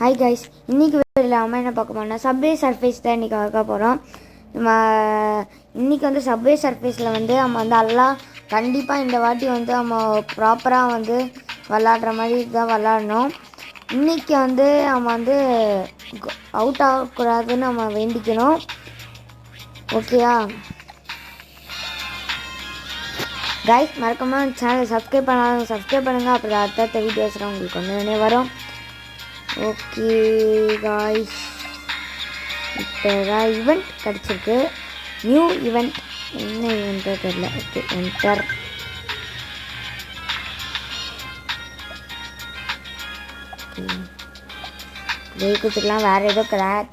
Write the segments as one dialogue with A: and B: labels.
A: Hi guys, இன்றைக்கி வீடியோவில் நம்ம என்ன பார்க்க போறோம்னா சப்வே சர்ஃபேஸ் தான் இன்றைக்கி பார்க்க போகிறோம். நம்ம இன்றைக்கி வந்து சப்வே சர்ஃபேஸில் வந்து நம்ம வந்து எல்லாம் கண்டிப்பாக இந்த வாட்டி வந்து நம்ம ப்ராப்பராக வந்து விளாட்ற மாதிரி தான் விளாடணும். இன்றைக்கி வந்து நம்ம வந்து அவுட் ஆகக்கூடாதுன்னு நம்ம வேண்டிக்கணும். ஓகேயா கைஸ், மறக்காமல் சேனலை சப்ஸ்கிரைப் பண்ணாலும் சப்ஸ்கிரைப் பண்ணுங்கள். அப்புறம் அடுத்த வீடியோஸ்லாம் உங்களுக்கு ஒன்று வரும். ஓகே காய்ஸ், இப்போ தான் ஈவெண்ட் கிடச்சிருக்கு. நியூ ஈவெண்ட், என்ன ஈவெண்ட்டோ தெரியல. Okay, enter. ஜெயிக்கிறதுக்கெலாம் வேறு ஏதோ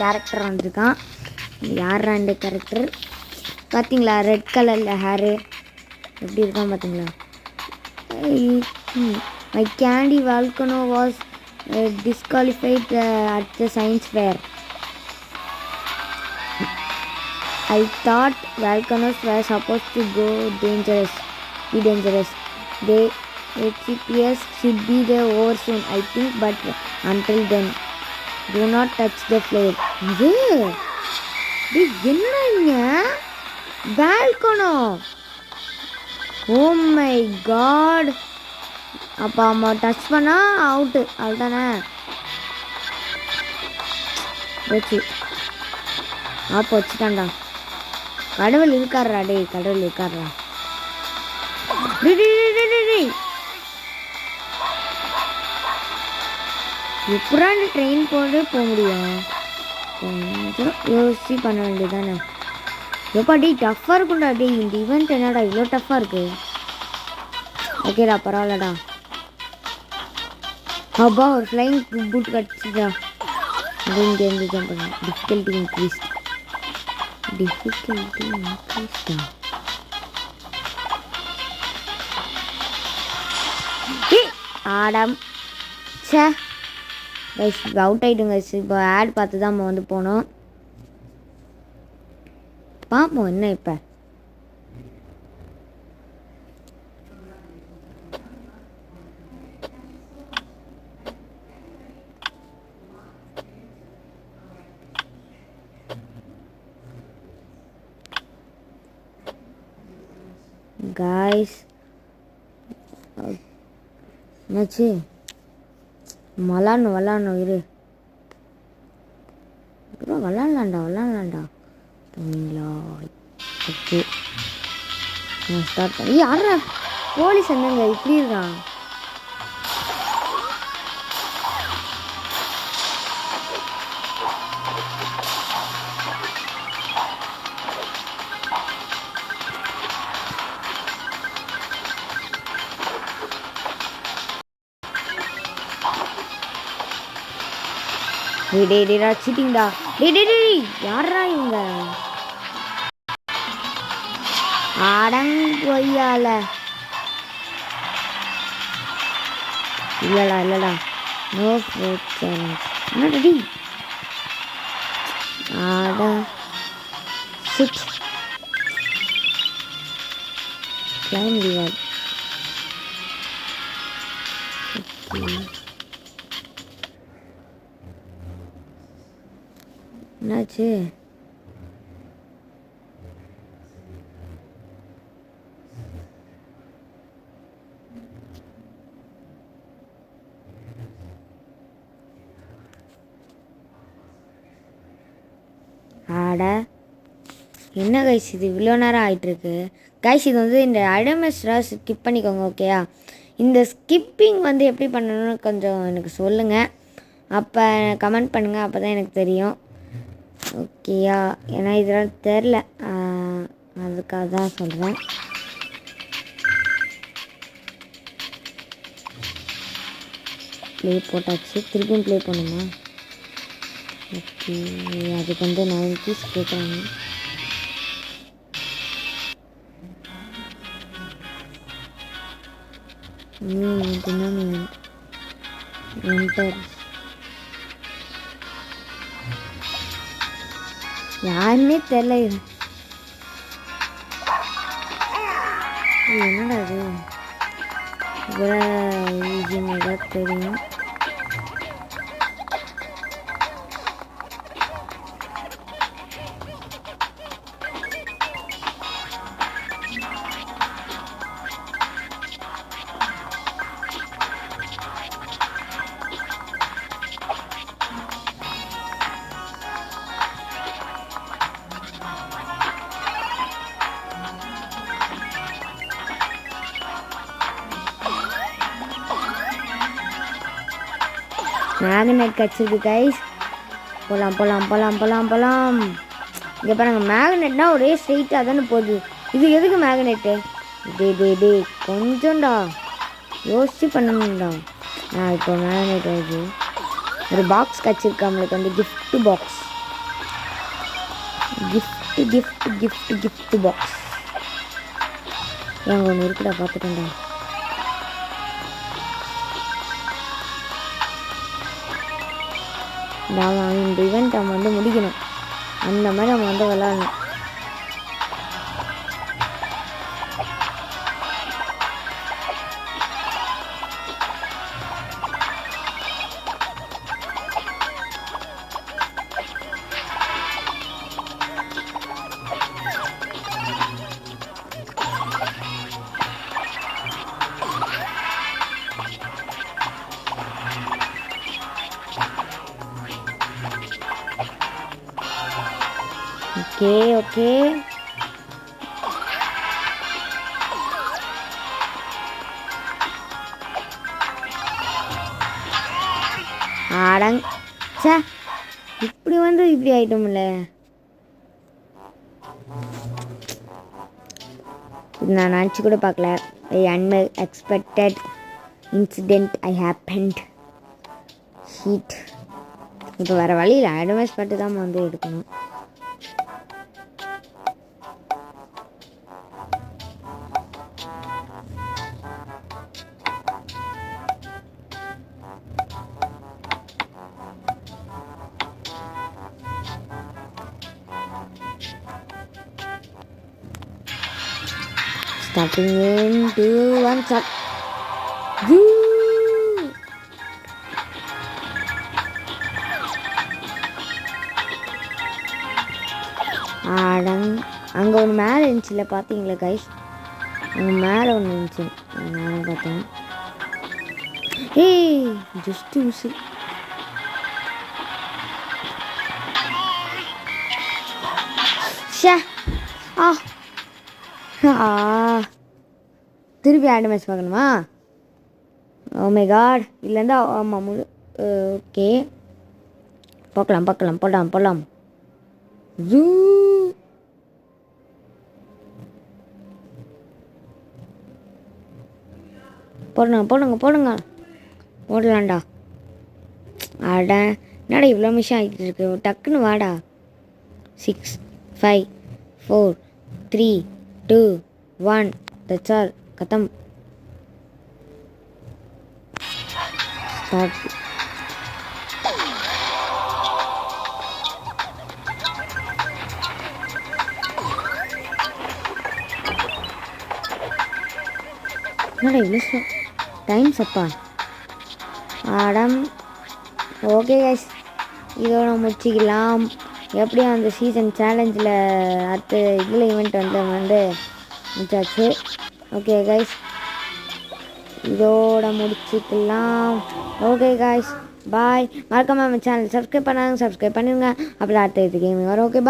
A: கேரக்டர் வந்துருக்கான். யாரா இந்த கேரக்டர் பார்த்தீங்களா? ரெட் கலரில் ஹேரு எப்படி இருக்கான் பார்த்தீங்களா? My candy volcano was disqualified at the science fair. I thought volcanoes were supposed to be dangerous. The HCPS should be there over soon, I think, but until then, do not touch the flare. என்னங்க volcano? Oh my god, அப்போ நம்ம touch பண்ணால் out, அவ்வளோதானே? வச்சு அப்போ வச்சுட்டான்டா. கடவுள் இருக்காரா? டே கடவுள் இருக்காரா? எப்படாண்டு ட்ரெயின் போட்டு போக முடியும்? கொஞ்சம் யோசிச்சு பண்ண வேண்டியதானே. எப்பா டே டஃப்பாக இருக்கும்டா. டே இந்த ஈவெண்ட் என்னடா இவ்வளோ டஃப்பாக இருக்கு? ஓகேடா, பரவாயில்லடா. அப்பா ஒரு ஃப்ளைங் பூட் கிடச்சிட்டா. அது இங்கேருந்து ஜம்ப் பண்ண. டிஃபிகல்ட்டி இன்க்ரீஸ்டா. ஆடம் சே கைஸ், அவுட் ஆகிடுங்க கைஸ். இப்போ ஆட் பார்த்து தான் நம்ம வந்து போனோம். பார்ப்போம் என்ன இப்போ. காய்ஸ் என்னாச்சு? விளாடணும் இரு. விளாட்லாண்டா சரிங்களா? ஓகே, நான் ஸ்டார்ட் பண்ணி. யாரா போலீஸ் என்னங்க இப்படி இருக்கான்? டேடா சீட்டிங்டா. டே யாரா இவங்க? அடங்கொய்யால. இல்லடா நோ ஃபுட் சேலஞ்ச். என்னடி ஆட சிட் கிளைம் ரிவார்ட். என்னாச்சு? ஆட என்ன கைஸ் இது இவ்வளோ நேரம் ஆகிட்டுருக்கு? கைஸ் இது வந்து இந்த ஐடமெஸ்டாக ஸ்கிப் பண்ணிக்கோங்க. ஓகேயா? இந்த ஸ்கிப்பிங் வந்து எப்படி பண்ணணும்னு கொஞ்சம் எனக்கு சொல்லுங்கள். அப்போ கமெண்ட் பண்ணுங்கள், அப்போ தான் எனக்கு தெரியும். ஓகேயா? ஏன்னா இதெல்லாம் தெரில, அதுக்காக தான் சொல்கிறேன். ப்ளே போட்டாச்சு, திருப்பியும் ப்ளே பண்ணுமா? ஓகே, அதுக்கு வந்து 9 பீஸ் கேட்குறாங்க. என்டர். யாருன்னே தெரியல. என்னடா அது? இதெல்லாம் தெரியும். மேக்னெட் கிடச்சிருக்கு கைஸ். போகலாம் போகலாம் போகலாம் போகலாம் போகலாம். இங்கே பாருங்க, மேக்னெட்னா ஒரே ஸ்ட்ரெயிட்டாக தானே போகுது. இது எதுக்கு மேக்னெட்டு? டே கொஞ்சம்டா யோசிச்சு பண்ணணும்டா. நான் இப்போ மேக்னெட் ஆகுது. ஒரு பாக்ஸ் கிடச்சிருக்கு நம்மளுக்கு வந்து கிஃப்ட் பாக்ஸ். கிஃப்ட் பாக்ஸ் எங்க ஒன்று இருக்குடா, பார்த்துட்டேன்டா. நான் இந்த ஈவெண்ட் நம்ம வந்து முடிக்கணும். அந்த மாதிரி நம்ம வந்து விளாடணும். ஓகே ஆடங் சே, இப்படி வந்து இப்படி ஆயிட்டோம்ல. நான் நினச்சி கூட பார்க்கல. அன்எக்ஸ்பெக்டட் இன்சிடெண்ட் ஐ ஹேப்பன்ட். ஹீட். இப்போ வேறு வழியில் அட்வைஸ் பட்டு தான் வந்து எடுக்கணும். Starting in 2, 1, start. அங்கே ஒன்று மேலே இருந்துச்சுல்ல, பார்த்தீங்களா கைஸ்? அங்கே மேலே ஒன்று இருந்துச்சு, நானும் பார்த்தேன். ஏய் ஜஸ்ட்டு மிஸ்ஸு. ஷே திருப்பி ஆண்டமேஸ் பார்க்கணுமா? Oh my God. இல்லைந்தா ஆமாம் முழு. ஓகே போகலாம். ஜூ போடுங்க ஓடலாம்டா. அட என்னடா இவ்வளோ மிஷம் ஆகிட்டு இருக்கு, டக்குன்னு வாடா. 6 5 4 3 2 1 that's all. கதம். ஸ்டார்ட். என்னடா இவ்வளோ டைம் சப்பா ஆடம். ஓகே கைஸ், இதோட முடிச்சிக்கலாம். எப்படியும் அந்த சீசன் சேலஞ்சில் அடுத்த இதில் ஈவெண்ட் வந்து முடிச்சாச்சு. ஓகே கைஸ், இதோட முடிச்சுக்கலாம். Okay guys bye. மறக்காம நம்ம சேனல் சப்ஸ்கிரைப் பண்ணாங்க, சப்ஸ்கிரைப் பண்ணிடுங்க. அப்புறம் அடுத்த இது கேமிங் வரும். Okay bye.